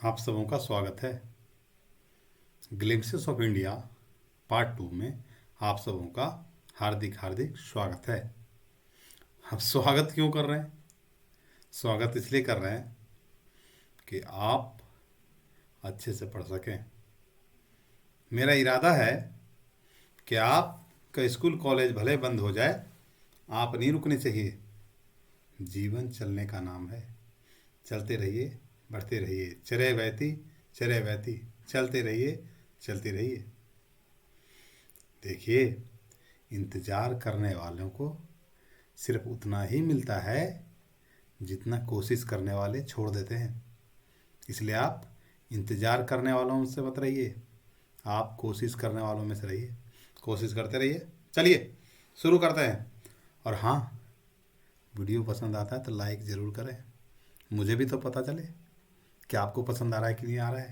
आप सबों का स्वागत है ग्लिम्पसेस ऑफ इंडिया पार्ट 2 में। आप सबों का हार्दिक हार्दिक स्वागत है। अब स्वागत क्यों कर रहे हैं? स्वागत इसलिए कर रहे हैं कि आप अच्छे से पढ़ सकें। मेरा इरादा है कि आपका स्कूल कॉलेज भले बंद हो जाए, आप नहीं रुकने चाहिए। जीवन चलने का नाम है, चलते रहिए, बढ़ते रहिए, चरे बहती, चलते रहिए। देखिए, इंतज़ार करने वालों को सिर्फ उतना ही मिलता है जितना कोशिश करने वाले छोड़ देते हैं। इसलिए आप इंतज़ार करने वालों से मत रहिए, आप कोशिश करने वालों में से रहिए। कोशिश करते रहिए। चलिए शुरू करते हैं। और हाँ, वीडियो पसंद आता है तो लाइक ज़रूर करें, मुझे भी तो पता चले कि आपको पसंद आ रहा है कि नहीं आ रहा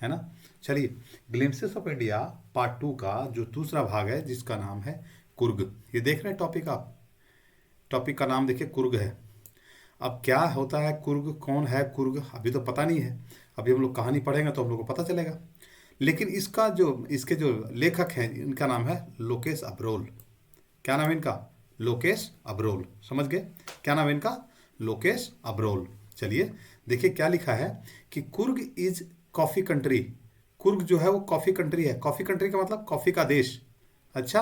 है ना। चलिए, ग्लिम्पसेस ऑफ इंडिया पार्ट 2 का जो दूसरा भाग है, जिसका नाम है कुर्ग। ये देख रहे हैं टॉपिक आप? टॉपिक का नाम देखिए, कुर्ग है। अब क्या होता है कुर्ग, कौन है कुर्ग, अभी तो पता नहीं है। अभी हम लोग कहानी पढ़ेंगे तो हम लोग को पता चलेगा। लेकिन इसके जो लेखक हैं, इनका नाम है लोकेश अब्रोल। क्या नाम है इनका? लोकेश अब्रोल। समझ गए? क्या नाम है इनका? लोकेश अब्रोल। चलिए देखिए क्या लिखा है कि Coorg is coffee country. Coorg जो है वो कॉफ़ी कंट्री है। कॉफ़ी कंट्री का मतलब कॉफ़ी का देश। अच्छा,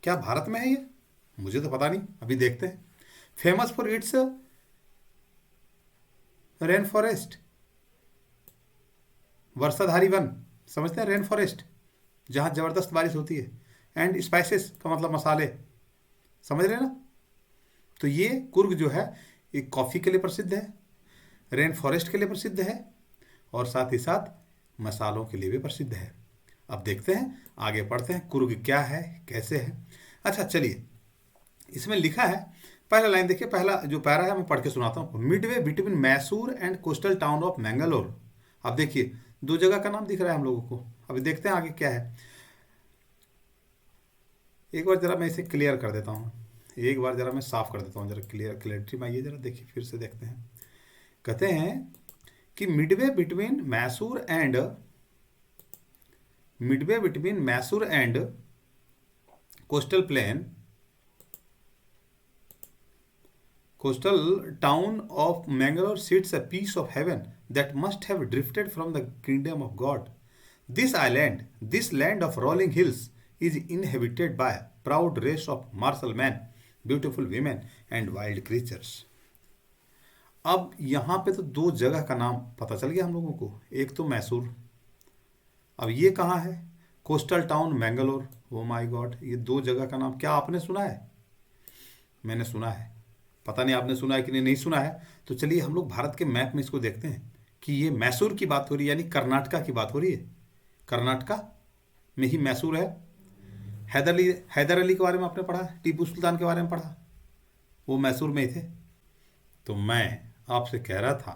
क्या भारत में है ये? मुझे तो पता नहीं, अभी देखते हैं। Famous for its rain forest, वर्षाधारी वन। समझते हैं? रेन फॉरेस्ट, जहाँ ज़बरदस्त बारिश होती है। एंड स्पाइसेस का मतलब मसाले। समझ रहे हैं ना? तो ये कुर्ग जो है, ये कॉफ़ी के लिए प्रसिद्ध है, रेन फॉरेस्ट के लिए प्रसिद्ध है, और साथ ही साथ मसालों के लिए भी प्रसिद्ध है। अब देखते हैं, आगे पढ़ते हैं, कुर्ग क्या है, कैसे है। अच्छा चलिए, इसमें लिखा है, पहला लाइन देखिए, पहला जो पैरा है मैं पढ़ के सुनाता हूँ। Midway between Mysore and coastal town of Mangalore. अब देखिए, दो जगह का नाम दिख रहा है हम लोगों को। अभी देखते हैं आगे क्या है। एक बार जरा मैं इसे क्लियर कर देता हूँ, एक बार जरा मैं साफ कर देता हूँ, जरा क्लियरिटी में आइए, जरा देखिए, फिर से देखते हैं। कहते हैं कि Midway between Mysore and coastal plain, coastal town of Mangalore sits a piece of heaven that must have drifted from the kingdom of God. This land of rolling hills, is inhabited by a proud race of martial men, beautiful women, and wild creatures. अब यहाँ पे तो दो जगह का नाम पता चल गया हम लोगों को। एक तो मैसूर, अब ये कहाँ है? Coastal town Mangalore. Oh my God, ये दो जगह का नाम क्या आपने सुना है? मैंने सुना है, पता नहीं आपने सुना है कि नहीं सुना है। तो चलिए हम लोग भारत के मैप में इसको देखते हैं कि ये मैसूर की बात हो रही है, यानी कर्नाटका की बात हो रही है। कर्नाटका में ही मैसूर है। हैदर अली के बारे में आपने पढ़ा, टीपू सुल्तान के बारे में पढ़ा, वो मैसूर में ही थे। तो मैं आपसे कह रहा था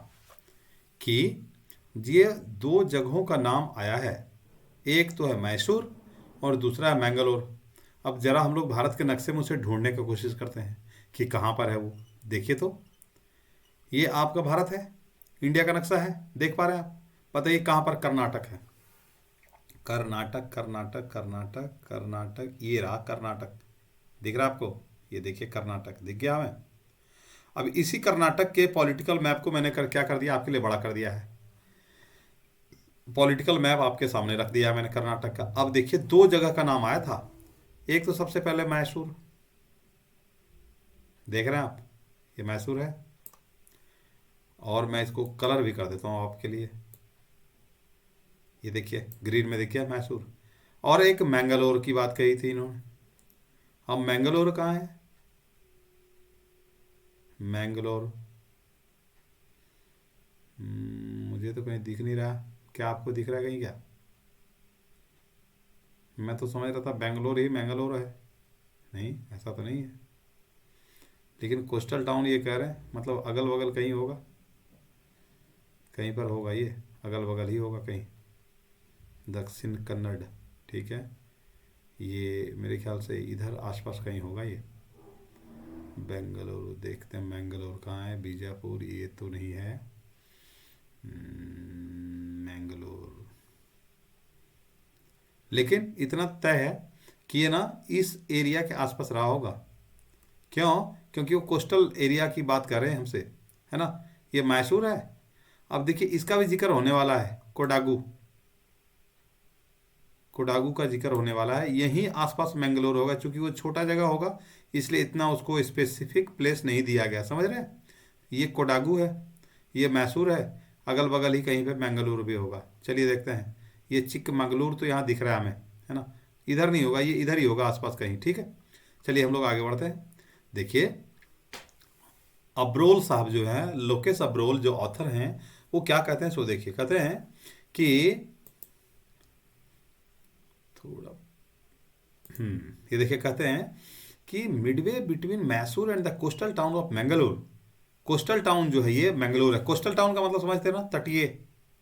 कि ये दो जगहों का नाम आया है, एक तो है मैसूर और दूसरा है मैंगलोर। अब जरा हम लोग भारत के नक्शे में उसे ढूंढने की कोशिश करते हैं कि कहाँ पर है वो। देखिए तो, ये आपका भारत है, इंडिया का नक्शा है, देख पा रहे हैं आप? बताइए कहाँ पर कर्नाटक है? कर्नाटक कर्नाटक कर्नाटक कर्नाटक, ये रहा कर्नाटक। दिख रहा है आपको? ये देखिए कर्नाटक दिख गया हमें। अब इसी कर्नाटक के पॉलिटिकल मैप को मैंने क्या कर दिया, आपके लिए बड़ा कर दिया है। पॉलिटिकल मैप आपके सामने रख दिया है मैंने कर्नाटक का। अब देखिए, दो जगह का नाम आया था। एक तो सबसे पहले मैसूर, देख रहे हैं आप, ये मैसूर है। और मैं इसको कलर भी कर देता हूँ आपके लिए, ये देखिए ग्रीन में देखिए मैसूर। और एक मैंगलोर की बात कही थी इन्होंने। अब मैंगलोर कहाँ है? मैंगलोर मुझे तो कहीं दिख नहीं रहा। क्या आपको दिख रहा है कहीं क्या? मैं तो समझ रहा था बेंगलोर ही मैंगलोर है। नहीं, ऐसा तो नहीं है। लेकिन कोस्टल टाउन ये कह रहे हैं, मतलब अगल बगल कहीं होगा, कहीं पर होगा, ये अगल बगल ही होगा कहीं, दक्षिण कन्नड़। ठीक है, ये मेरे ख्याल से इधर आसपास कहीं होगा ये। बेंगलुरु देखते हैं, मैंगलोर कहाँ है? बीजापुर, ये तो नहीं है। लेकिन इतना तय है कि ये ना इस एरिया के आसपास रहा होगा। क्यों? क्योंकि वो कोस्टल एरिया की बात कर रहे हैं हमसे, है ना। ये मैसूर है। अब देखिए इसका भी जिक्र होने वाला है, कोडागू। कोडागू का जिक्र होने वाला है, यहीं आसपास मैंगलोर होगा। चूंकि वो छोटा जगह होगा इसलिए इतना उसको स्पेसिफिक प्लेस नहीं दिया गया, समझ रहे हैं। ये कोडागू है, ये मैसूर है, अगल बगल ही कहीं पे मैंगलोर भी होगा। चलिए देखते हैं। ये चिकमंगलूर तो यहाँ दिख रहा है हमें, है ना। इधर नहीं होगा, ये इधर ही होगा आसपास कहीं, ठीक है। चलिए हम लोग आगे बढ़ते हैं। देखिए अब्रोल साहब जो हैं, लोकेश अब्रोल जो ऑथर हैं, वो क्या कहते हैं सो देखिए। कहते हैं कि थोड़ा ये देखिए, कहते हैं कि Midway between Mysore and the coastal town of Mangalore. Coastal town जो है ये मैंगलोर है। कोस्टल टाउन का मतलब समझते हैं ना, तटीय,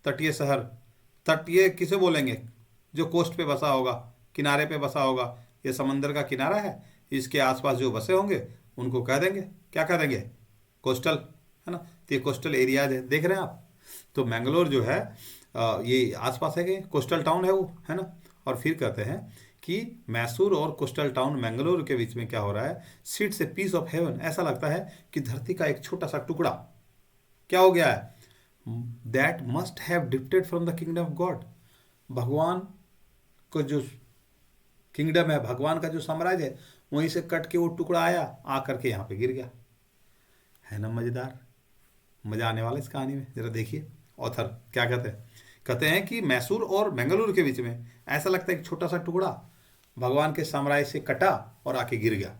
तटीय शहर। तटीय किसे बोलेंगे? जो कोस्ट पे बसा होगा, किनारे पे बसा होगा। ये समंदर का किनारा है, इसके आसपास जो बसे होंगे उनको कह देंगे, क्या कह देंगे? कोस्टल, है ना। तो ये कोस्टल एरियाज है, देख रहे हैं आप। तो मैंगलोर जो है ये आसपास है कि कोस्टल टाउन है वो, है ना। और फिर कहते हैं कि मैसूर और कोस्टल टाउन मैंगलोर के बीच में क्या हो रहा है? Seats a piece of heaven. ऐसा लगता है कि धरती का एक छोटा सा टुकड़ा क्या हो गया है? That must have drifted from the kingdom of God. भगवान को जो किंगडम है, भगवान का जो साम्राज्य है, वहीं से कट के वो टुकड़ा आया, आकर के यहाँ पे गिर गया। है ना मजेदार, मजा आने वाला इस कहानी में। जरा देखिए ऑथर क्या कहते हैं। कहते हैं कि मैसूर और बेंगलुरु के बीच में ऐसा लगता है एक छोटा सा टुकड़ा भगवान के साम्राज्य से कटा और आके गिर गया।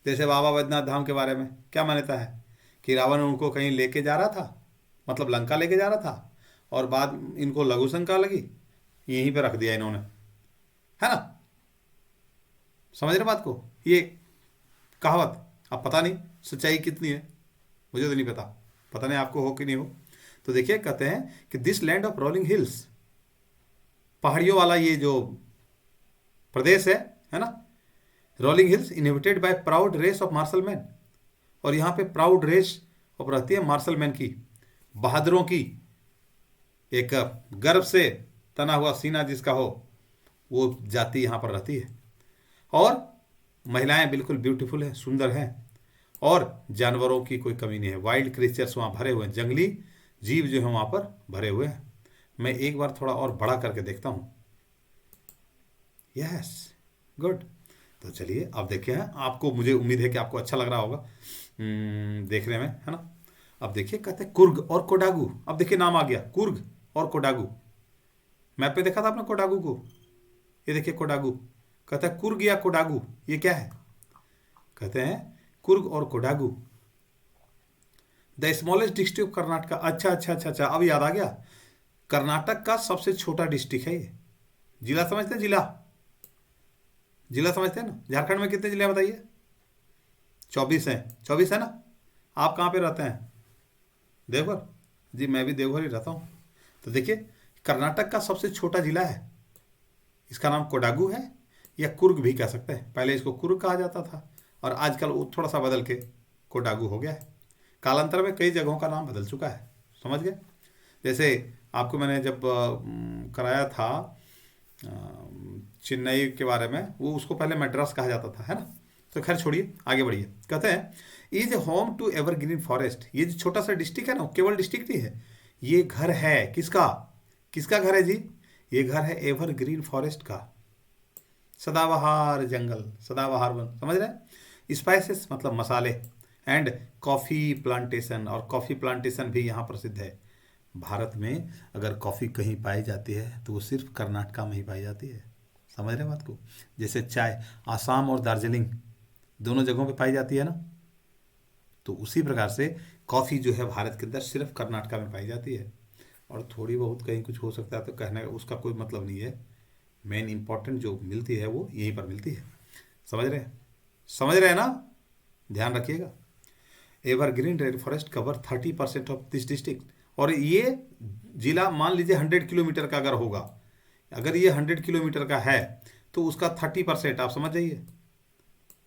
जैसे बाबा बैद्यनाथ धाम के बारे में क्या मान्यता है कि रावण उनको कहीं लेके जा रहा था, मतलब लंका लेके जा रहा था, और बाद इनको लघु शंका लगी, यहीं पे रख दिया इन्होंने, है ना। समझ रहे बात को? ये कहावत, अब पता नहीं सच्चाई कितनी है, मुझे तो नहीं पता, पता नहीं आपको हो कि नहीं हो। तो देखिए कहते हैं कि this land of rolling hills, पहाड़ियों वाला ये जो प्रदेश है ना, rolling hills inhabited by proud race of martial man. और यहाँ पे प्राउड रेस ऑफ रहती है मार्शल मैन की, बहादुरों की, एक गर्व से तना हुआ सीना जिसका हो, वो जाति यहाँ पर रहती है। और महिलाएं बिल्कुल ब्यूटीफुल है, सुंदर हैं, और जानवरों की कोई कमी नहीं है। वाइल्ड क्रिएचर्स वहाँ भरे हुए हैं, जंगली जीव जो है वहाँ पर भरे हुए हैं। मैं एक बार थोड़ा और बड़ा करके देखता हूँ। Yes, good. तो चलिए अब देखिए, हैं आपको, मुझे उम्मीद है कि आपको अच्छा लग रहा होगा देखने में, है ना। अब देखिए कहते हैं कुर्ग और कोडागू। अब देखिए नाम आ गया, कुर्ग और कोडागू। मैप पे देखा था आपने कोडागू को? ये देखिए कोडागू। कहता है कुर्ग या कोडागू, ये क्या है? कहते हैं कुर्ग और Kodagu, the smallest district of Karnataka. अच्छा अच्छा अच्छा अच्छा, अब याद आ गया। कर्नाटक का सबसे छोटा डिस्ट्रिक्ट है ये। जिला समझते हैं? जिला, जिला समझते हैं ना। झारखंड में कितने जिले बताइए? 24 हैं। 24 है ना। आप कहाँ पे रहते हैं? देवघर? जी मैं भी देवघर ही रहता हूँ। तो देखिए कर्नाटक का सबसे छोटा जिला है, इसका नाम कोडागू है, या कुर्ग भी कह सकते हैं। पहले इसको कुर्ग कहा जाता था और आजकल वो थोड़ा सा बदल के कोडागू हो गया है। कालांतर में कई जगहों का नाम बदल चुका है, समझ गए। जैसे आपको मैंने जब कराया था चेन्नई के बारे में, वो उसको पहले मैड्रास कहा जाता था, है ना। तो खैर छोड़िए, आगे बढ़िए। कहते हैं is a home to evergreen forest. ये जो छोटा सा डिस्ट्रिक्ट है ना, केवल डिस्ट्रिक्ट ही है, ये घर है किसका? किसका घर है जी? ये घर है एवरग्रीन फॉरेस्ट का, सदाबहार जंगल, सदाबहार वन, समझ रहे हैं। स्पाइसेस मतलब मसाले, एंड कॉफ़ी प्लांटेशन, और कॉफ़ी प्लांटेशन भी यहाँ प्रसिद्ध है। भारत में अगर कॉफ़ी कहीं पाई जाती है तो वो सिर्फ कर्नाटका में ही पाई जाती है, समझ रहे हैं बात को। जैसे चाय आसाम और दार्जिलिंग दोनों जगहों पे पाई जाती है ना, तो उसी प्रकार से कॉफ़ी जो है भारत के अंदर सिर्फ कर्नाटका में पाई जाती है। और थोड़ी बहुत कहीं कुछ हो सकता है तो कहने का उसका कोई मतलब नहीं है। मेन इंपॉर्टेंट जो मिलती है वो यहीं पर मिलती है, समझ रहे हैं? समझ रहे हैं ना, ध्यान रखिएगा। Evergreen rain forest cover 30% of this district. और ये जिला मान लीजिए 100 किलोमीटर का अगर होगा, अगर ये 100 किलोमीटर का है तो उसका 30% आप समझ जाइए।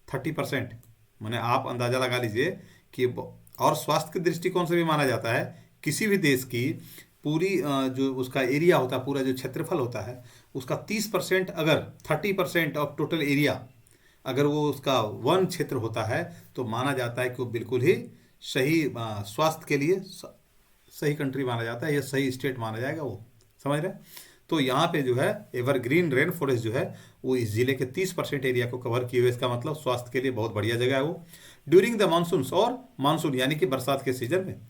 30% मैंने आप अंदाज़ा लगा लीजिए कि, और स्वास्थ्य के दृष्टिकोण से भी माना जाता है किसी भी देश की पूरी जो उसका एरिया होता है, पूरा जो क्षेत्रफल होता है उसका 30%, अगर 30% ऑफ टोटल एरिया अगर वो उसका वन क्षेत्र होता है, तो माना जाता है कि वो बिल्कुल ही सही स्वास्थ्य के लिए सही कंट्री माना जाता है, या सही स्टेट माना जाएगा वो। समझ रहे हैं? तो यहाँ पे जो है एवरग्रीन रेन फॉरेस्ट जो है वो इस जिले के 30% एरिया को कवर किए हुए, इसका मतलब स्वास्थ्य के लिए बहुत बढ़िया जगह है वो। ड्यूरिंग द मानसून, और मानसून यानी कि बरसात के सीजन में,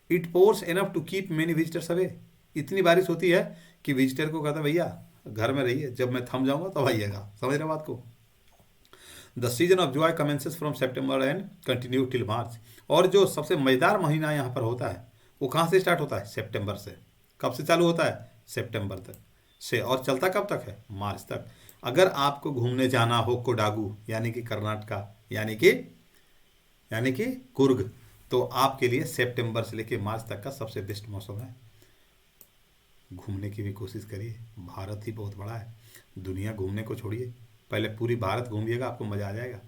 it pours enough to keep many visitors away. इतनी बारिश होती है कि विजिटर को कहता है भैया घर में रहिए, जब मैं थम जाऊंगा तब आइएगा। समझ रहे बात को? The season of Joy commences from September and continue till March. और जो सबसे मजेदार महीना यहाँ पर होता है वो कहाँ से स्टार्ट होता है? सितंबर से। कब से चालू होता है? सितंबर तक से, और चलता कब तक है? मार्च तक। अगर आपको घूमने जाना हो कोडागू यानी कि कर्नाटका, यानी कि कुर्ग, तो आपके लिए सितंबर से लेकर मार्च तक का सबसे बेस्ट मौसम है। घूमने की भी कोशिश करिए, भारत ही बहुत बड़ा है। दुनिया घूमने को छोड़िए, पहले पूरी भारत घूमिएगा, आपको मज़ा आ जाएगा।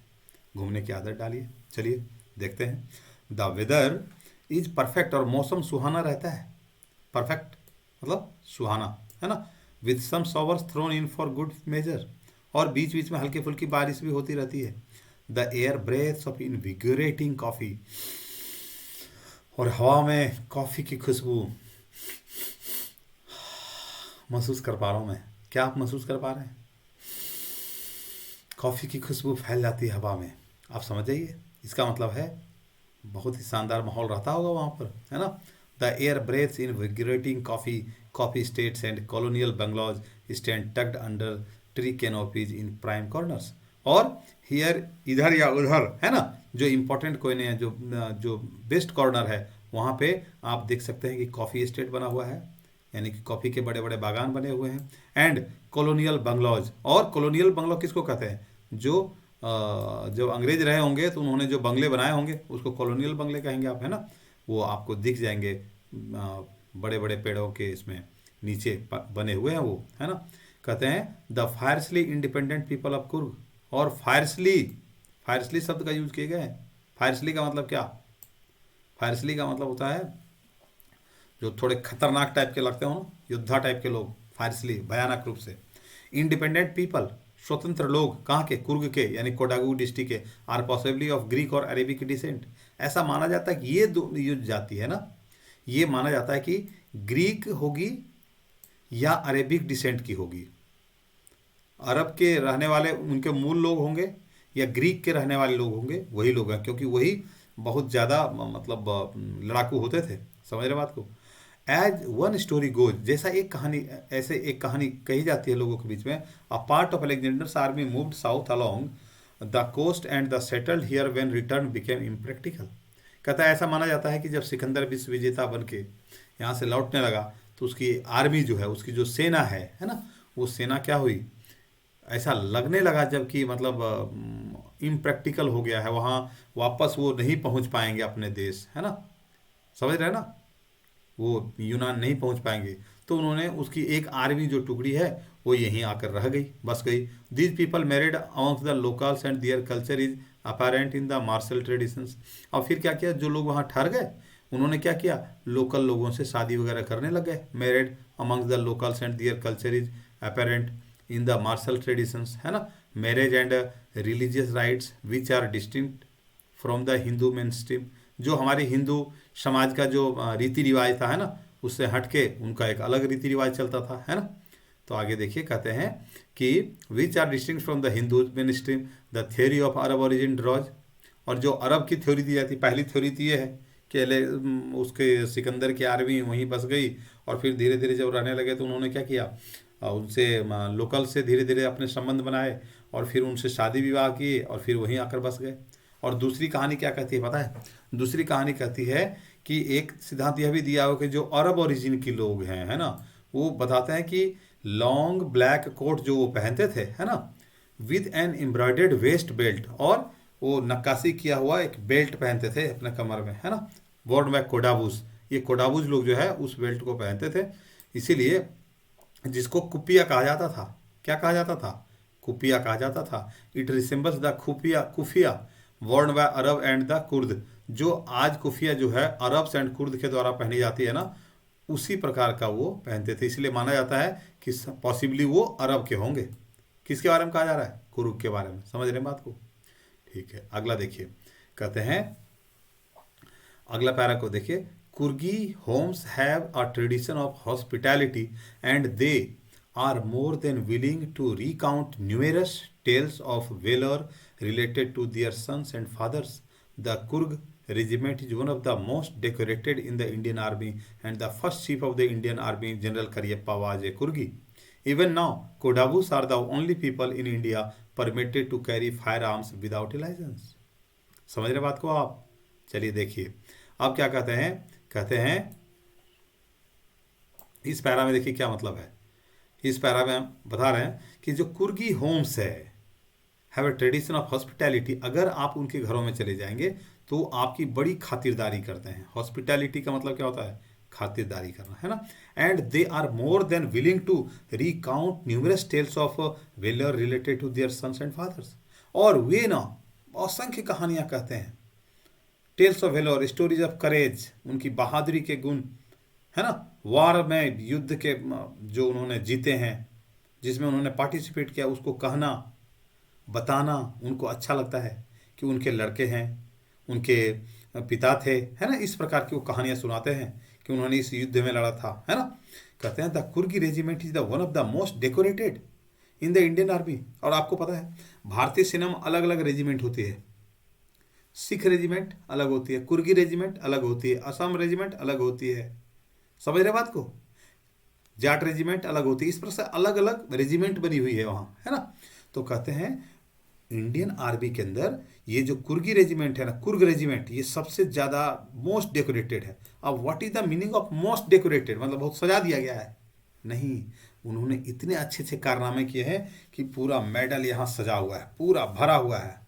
घूमने की आदत डालिए। चलिए देखते हैं। द वेदर इज परफेक्ट, और मौसम सुहाना रहता है। परफेक्ट मतलब सुहाना, है ना? With some showers thrown in for good measure, और बीच बीच में हल्की फुल्की बारिश भी होती रहती है। The air breathes of invigorating coffee, और हवा में कॉफ़ी की खुशबू महसूस कर पा रहा हूँ मैं। क्या आप महसूस कर पा रहे हैं? कॉफ़ी की खुशबू फैल जाती है हवा में। आप समझ जाइए, इसका मतलब है बहुत ही शानदार माहौल रहता होगा वहाँ पर, है ना? The air breathes in invigorating coffee estates and colonial bungalows stand tucked under tree canopies in prime corners. और हियर, इधर या उधर, है ना, जो इम्पोर्टेंट कोने हैं, जो बेस्ट कॉर्नर है, वहाँ पे आप देख सकते हैं कि कॉफ़ी एस्टेट बना हुआ है, यानी कि कॉफ़ी के बड़े बड़े बागान बने हुए हैं। एंड कॉलोनियल बंगलोज, और कॉलोनियल बंगलो किसको कहते हैं? जो अंग्रेज रहे होंगे तो उन्होंने जो बंगले बनाए होंगे उसको कॉलोनियल बंगले कहेंगे आप, है ना? वो आपको दिख जाएंगे बड़े बड़े पेड़ों के इसमें नीचे बने हुए हैं वो, है ना? कहते हैं the fiercely independent people of Coorg. और फायरसली शब्द का यूज किए गए हैं। फायरसली का मतलब क्या? फायरसली का मतलब होता है जो थोड़े खतरनाक टाइप के लगते हो ना, योद्धा टाइप के लोग, फायरसली भयानक रूप से। इंडिपेंडेंट पीपल, स्वतंत्र लोग, कहाँ के? कुर्ग के, यानी कोडागू डिस्ट्रिक्ट के। आर पॉसिबली ऑफ ग्रीक और अरेबिक डिसेंट। ऐसा माना जाता है कि ये जाति है ना, ये माना जाता है कि ग्रीक होगी या अरेबिक डिसेंट की होगी। अरब के रहने वाले उनके मूल लोग होंगे, या ग्रीक के रहने वाले लोग होंगे, वही लोग हैं, क्योंकि वही बहुत ज़्यादा मतलब लड़ाकू होते थे। समझ रहे बात को? एज वन स्टोरी गोज, जैसा एक कहानी, ऐसे एक कहानी कही जाती है लोगों के बीच में। A part of Alexander's army moved south along the coast and the settled here when return became impractical. कहता है ऐसा माना जाता है कि जब सिकंदर विश्व विजेता बन के यहाँ से लौटने लगा, तो उसकी आर्मी जो है, उसकी जो सेना है ना, वो सेना क्या हुई? ऐसा लगने लगा जबकि मतलब इम्प्रैक्टिकल हो गया है, वहाँ वापस वो नहीं पहुँच पाएंगे अपने देश, है ना? समझ रहे हैं ना? वो यूनान नहीं पहुंच पाएंगे, तो उन्होंने उसकी एक आर्मी जो टुकड़ी है वो यहीं आकर रह गई, बस गई। These people married amongst the locals and their culture is apparent in the martial traditions. और फिर क्या किया, जो लोग वहाँ ठहर गए उन्होंने क्या किया? लोकल लोगों से शादी वगैरह करने लग गए। Married amongst the locals and their culture is apparent in the martial traditions, है ना? Marriage and religious rites which are distinct from the Hindu mainstream. जो हमारे हिंदू समाज का जो रीति रिवाज था, है ना, उससे हट के उनका एक अलग रीति रिवाज चलता था, है ना? तो आगे देखिए, कहते हैं कि which are distinct from the Hindu mainstream the theory of Arab origin draws. और जो अरब की थ्योरी दी जाती, पहली थ्योरी तो ये है कि उसके सिकंदर की आर्मी वहीं बस गई, और फिर धीरे धीरे जब रहने लगे तो उन्होंने क्या किया, उनसे लोकल से धीरे धीरे अपने संबंध बनाए, और फिर उनसे शादी विवाह किए, और फिर वहीं आकर बस गए। और दूसरी कहानी क्या कहती है पता है? दूसरी कहानी कहती है कि एक सिद्धांत यह भी दिया हो कि जो अरब ओरिजिन के लोग हैं, है ना, वो बताते हैं कि लॉन्ग ब्लैक कोट जो वो पहनते थे, है ना, with an embroidered waist belt, और वो नक्काशी किया हुआ एक बेल्ट पहनते थे अपने कमर में, है ना, वर्ड बाय कोडाबूज। ये कोडाबूज लोग जो है उस बेल्ट को पहनते थे, इसीलिए जिसको कुपिया कहा जाता था। क्या कहा जाता था? कुपिया कहा जाता था। It resembles the kufiya worn by Arab and the Kurd. जो आज कुफिया जो है अरब्स एंड कुर्द के द्वारा पहनी जाती है ना, उसी प्रकार का वो पहनते थे, इसलिए माना जाता है कि पॉसिबली वो अरब के होंगे। किसके बारे में कहा जा रहा है? कुरुग के बारे में। समझ रहे हैं बात को? ठीक है, अगला देखिए, कहते हैं, अगला पैरा को देखिए, Coorgi homes have a tradition of hospitality and they are more than willing to recount numerous tales of valour related to their sons and fathers. The Kurg regiment is one of the most decorated in the Indian Army, and the first chief of the Indian Army, General Karyappa, was a Kurgi. Even now, Kodavus are the only people in India permitted to carry firearms without a license. समझ रहे बात को आप? चलिए देखिए, अब क्या कहते हैं, कहते हैं इस पैरा में देखिए क्या मतलब है। इस पैरा में हम बता रहे हैं कि जो कुर्गी होम्स है, have a tradition of hospitality, अगर आप उनके घरों में चले जाएंगे तो आपकी बड़ी खातिरदारी करते हैं। हॉस्पिटैलिटी का मतलब क्या होता है? खातिरदारी करना, है ना। And they are more than willing to recount numerous tales of valour related to their sons and fathers, और वे ना असंख्य कहानियां कहते हैं, tales of valour, stories of courage, उनकी बहादुरी के गुण, है ना, वार में, युद्ध के जो उन्होंने जीते हैं, जिसमें उन्होंने पार्टिसिपेट किया, उसको कहना, बताना उनको अच्छा लगता है कि उनके लड़के हैं, उनके पिता थे, है ना, इस प्रकार की वो कहानियां सुनाते हैं कि उन्होंने इस युद्ध में लड़ा था, है ना। कहते हैं the कुर्गी regiment is the one of the most decorated in the Indian army. और आपको पता है भारतीय सेना में अलग अलग रेजिमेंट होती है। सिख रेजिमेंट अलग होती है, कुर्गी रेजिमेंट अलग होती है, असम रेजिमेंट अलग होती है, समझ रहे बात को, जाट रेजिमेंट अलग होती है, इस प्रकार से अलग अलग रेजिमेंट बनी हुई है वहाँ, है ना। तो कहते हैं इंडियन आर्मी के अंदर ये जो कुर्गी रेजिमेंट है ना, कुर्ग रेजिमेंट, ये सबसे ज़्यादा मोस्ट डेकोरेटेड है। अब what is the meaning of most decorated? मतलब बहुत सजा दिया गया है? नहीं, उन्होंने इतने अच्छे अच्छे कारनामे किए हैं कि पूरा मेडल यहाँ सजा हुआ है, पूरा भरा हुआ है।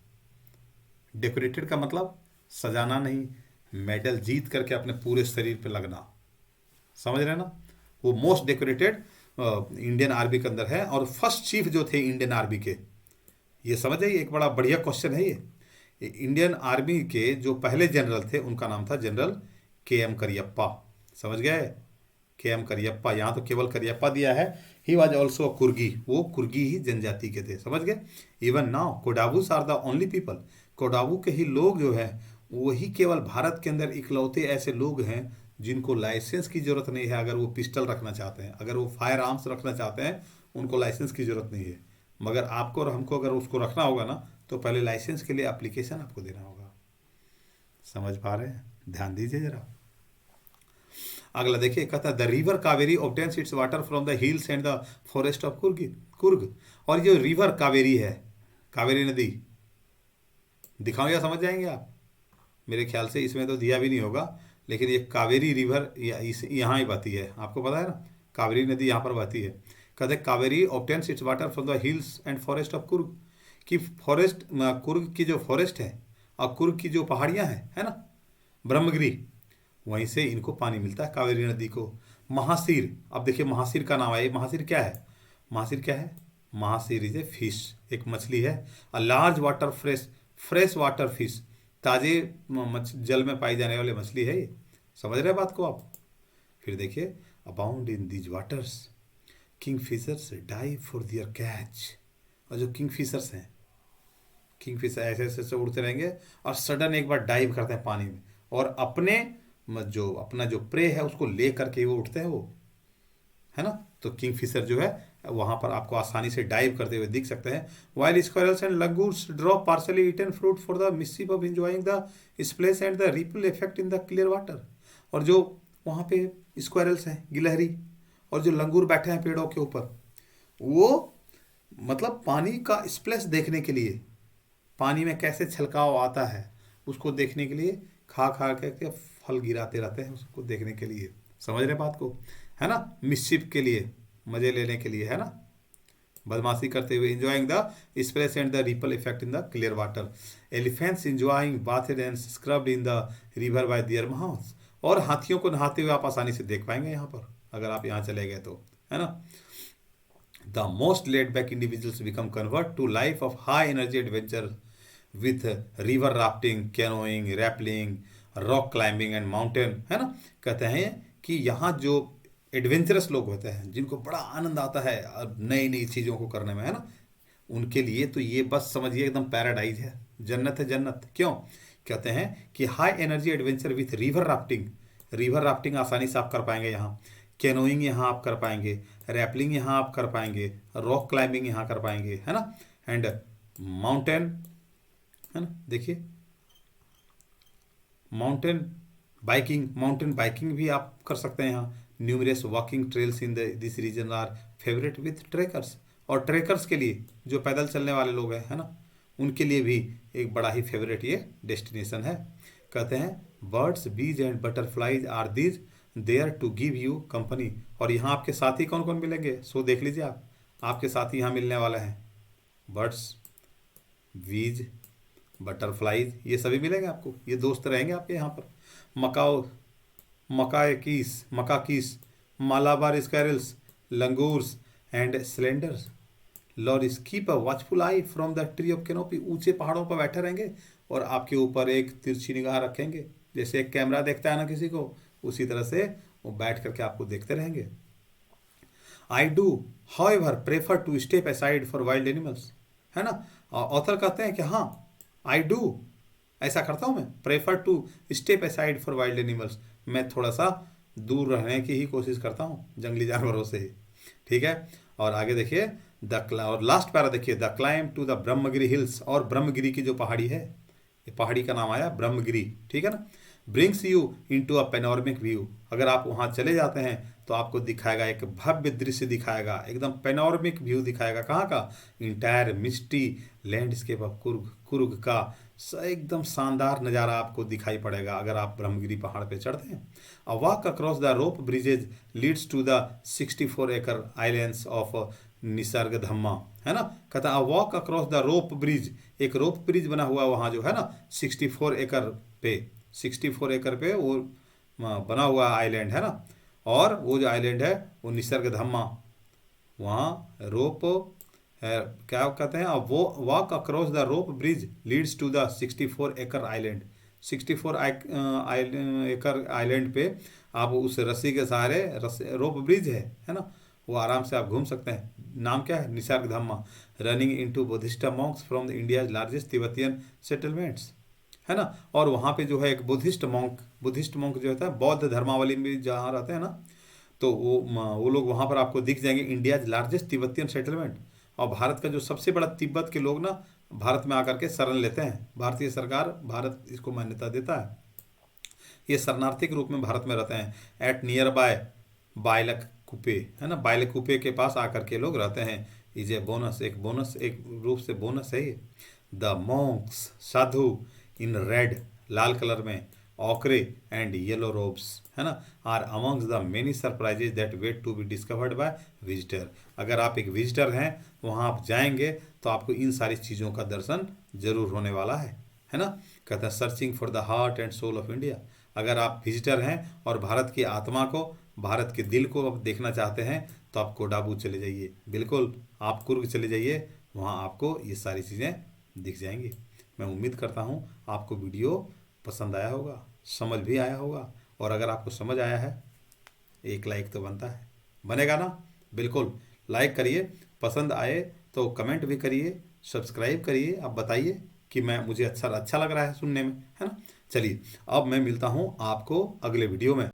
डेकोरेटेड का मतलब सजाना नहीं, मेडल जीत करके अपने पूरे शरीर पे लगना, समझ रहे हैं ना। वो मोस्ट डेकोरेटेड इंडियन आर्मी के अंदर है। और फर्स्ट चीफ जो थे इंडियन आर्मी के, ये समझ आइए, एक बड़ा बढ़िया क्वेश्चन है ये। इंडियन आर्मी के जो पहले जनरल थे उनका नाम था जनरल के.एम. करियप्पा। समझ गए? के.एम. करियप्पा, यहाँ तो केवल करियप्पा दिया है। ही वॉज ऑल्सो अ कुर्गी, वो कुर्गी ही जनजाति के थे, समझ गए। Even now Kodavus are the only people, Kodavu के ही लोग जो है वही केवल भारत के अंदर इकलौते ऐसे लोग हैं जिनको लाइसेंस की जरूरत नहीं है। अगर वो पिस्टल रखना चाहते हैं, अगर वो फायर आर्म्स रखना चाहते हैं, उनको लाइसेंस की जरूरत नहीं है। मगर आपको और हमको अगर उसको रखना होगा ना, तो पहले लाइसेंस के लिए एप्लीकेशन आपको देना होगा। समझ पा रहे हैं? ध्यान दीजिए जरा। अगला देखिए, कहता है the river Kaveri obtains it's water from the hills and the forest of Coorg. और जो रिवर कावेरी है, कावेरी नदी, दिखाऊं या समझ जाएंगे आप? मेरे ख्याल से इसमें तो दिया भी नहीं होगा, लेकिन ये कावेरी रिवर यहाँ ही बहती है, आपको पता है ना, कावेरी नदी यहाँ पर बहती है। कहते हैं Kaveri obtains it's water from the hills and forest of Coorg, की फॉरेस्ट, कुर्ग की जो फॉरेस्ट है और कुर्ग की जो पहाड़ियाँ हैं, है ना, ब्रह्मगिरी, वहीं से इनको पानी मिलता है, कावेरी नदी को। महासीर, अब देखिए महासीर का नाम है। महासीर क्या है? महासीर क्या है? महासीर इज ए फिश, एक मछली है। A large water fresh water fish, ताजे जल में पाई जाने वाली मछली है ये। समझ रहे बात को आप? फिर देखिए, abound in these waters kingfishers dive for their catch. और जो किंग फिशर्स हैं, किंग फिशर ऐसे ऐसे उड़ते रहेंगे और सडन एक बार डाइव करते हैं पानी में, और अपना जो प्रे है उसको ले करके वो उठते हैं, वो, है ना। तो किंग फिशर जो है वहां पर आपको आसानी से डाइव करते हुए दिख सकते हैं। While squirrels and langurs drop partly eaten fruit for the mischief of enjoying the splash and the ripple effect in the clear water. और जो वहां पे स्क्वायरल्स हैं, गिलहरी, और जो लंगूर बैठे हैं पेड़ों के ऊपर, वो मतलब पानी का स्प्लेश देखने के लिए, पानी में कैसे छलकाव आता है उसको देखने के लिए खा खा के फल गिराते रहते हैं, उसको देखने के लिए। समझ रहे बात को, है ना, मिस्चिफ के लिए, मजे लेने के लिए, है ना, बदमाशी करते हुए, enjoying the splash and the ripple effect in the clear water. Elephants enjoying bathed and scrubbed in the river by their mahouts. और हाथियों को नहाते हुए आप आसानी से देख पाएंगे यहाँ पर, अगर आप यहाँ चले गए तो, है ना। The most laid back individuals become convert to life of high energy adventure with river rafting, canoeing, rappelling, rock climbing and mountain, है ना। कहते हैं कि यहाँ जो एडवेंचरस लोग होते हैं, जिनको बड़ा आनंद आता है नई नई चीज़ों को करने में, है ना, उनके लिए तो ये बस समझिए एकदम पैराडाइज है, जन्नत है जन्नत। क्यों? कहते हैं कि high energy adventure with river rafting, river rafting आसानी से आप कर पाएंगे यहाँ, कैनोइंग यहाँ आप कर पाएंगे, रैपलिंग यहाँ आप कर पाएंगे, रॉक क्लाइंबिंग यहाँ कर पाएंगे, है ना, एंड माउंटेन, है ना, देखिए माउंटेन बाइकिंग भी आप कर सकते हैं यहाँ। Numerous walking trails in this region are favourite with trekkers, और ट्रेकर्स के लिए जो पैदल चलने वाले लोग हैं, है ना, उनके लिए भी एक बड़ा ही फेवरेट ये डेस्टिनेशन है। कहते हैं birds bees and butterflies are these there to give you company, और यहाँ आपके साथी कौन कौन मिलेंगे, सो देख लीजिए आप, आपके साथी यहाँ मिलने वाले हैं, बर्ड्स, बीज, बटरफ्लाइज, ये सभी मिलेंगे आपको, ये दोस्त रहेंगे आपके यहाँ पर। Macaw, macaques, Malabar squirrels, langurs and slenders loris keep a watchful eye from the tree of canopy, ऊंचे पहाड़ों पर बैठे रहेंगे और आपके ऊपर एक तिरछी निगाह रखेंगे, जैसे एक कैमरा देखता है ना किसी को, उसी तरह से वो बैठ करके आपको देखते रहेंगे। I do however prefer to step aside for wild animals, है ना, ऑथर कहते हैं कि हाँ, आई डू, ऐसा करता हूँ मैं, prefer to step aside for wild animals, मैं थोड़ा सा दूर रहने की ही कोशिश करता हूँ जंगली जानवरों से ही, ठीक है। और आगे देखिए और लास्ट पैरा देखिए, the climb to the Brahmagiri hills, और ब्रह्मगिरी की जो पहाड़ी है, ये पहाड़ी का नाम आया ब्रह्मगिरी, ठीक है ना, brings you into a panoramic view, अगर आप वहाँ चले जाते हैं तो आपको दिखाएगा, एक भव्य दृश्य दिखाएगा, एकदम पेनोरमिक व्यू दिखाएगा, कहाँ का, entire misty landscape of Coorg का एकदम शानदार नज़ारा आपको दिखाई पड़ेगा अगर आप ब्रह्मगिरी पहाड़ पे चढ़ते हैं। A walk across the rope bridges leads to the 64 acre islands of Nisargadhama, है ना, कहता है walk across the rope bridge, एक रोप ब्रिज बना हुआ वहाँ जो है ना 64 एकड़ पे, 64 एकड़ पे वो बना हुआ आइलैंड है ना, और वो जो आइलैंड है वो निसर्गधम्मा, वहाँ रोप है, क्या कहते हैं, वो walk across the rope bridge leads to the 64 acre island, 64 acre island पे आप उस रस्सी के सहारे, रोप ब्रिज है ना, वो आराम से आप घूम सकते हैं। नाम क्या है, Nisargadhama, running into Buddhist monks from the India's largest Tibetan settlements, है ना, और वहाँ पे जो है एक बुद्धिस्ट मॉन्क जो होता है, बौद्ध धर्मावली में जहाँ रहते हैं ना, तो वो लोग वहाँ पर आपको दिख जाएंगे, इंडियाज लार्जेस्ट तिब्बतियन सेटलमेंट, और भारत का जो सबसे बड़ा तिब्बत के लोग ना भारत में आकर के शरण लेते हैं, भारतीय सरकार, भारत इसको मान्यता देता है, ये शरणार्थी के रूप में भारत में रहते हैं। एट नियर बाय बायलक कुपे, है ना, बायलक कुपे के पास आकर के लोग रहते हैं, इज ए बोनस, एक रूप से बोनस है ये। The monks, sadhu in red, लाल कलर में, ऑकरे एंड येलो रोब्स, है ना, are amongst the many surprises that wait to be discovered by visitor, अगर आप एक विजिटर हैं वहाँ आप जाएंगे तो आपको इन सारी चीज़ों का दर्शन जरूर होने वाला है ना। कहते हैं searching for the heart and soul of India, अगर आप विजिटर हैं और भारत की आत्मा को, भारत के दिल को आप देखना चाहते हैं तो आप कोडाबू चले जाइए, बिल्कुल आप कुर्ग चले जाइए, वहाँ आपको ये सारी चीज़ें दिख जाएंगी। मैं उम्मीद करता हूँ आपको वीडियो पसंद आया होगा, समझ भी आया होगा, और अगर आपको समझ आया है एक लाइक तो बनता है, बनेगा ना, बिल्कुल लाइक करिए, पसंद आए तो कमेंट भी करिए, सब्सक्राइब करिए, आप बताइए कि मुझे अच्छा लग रहा है सुनने में, है ना। चलिए अब मैं मिलता हूँ आपको अगले वीडियो में।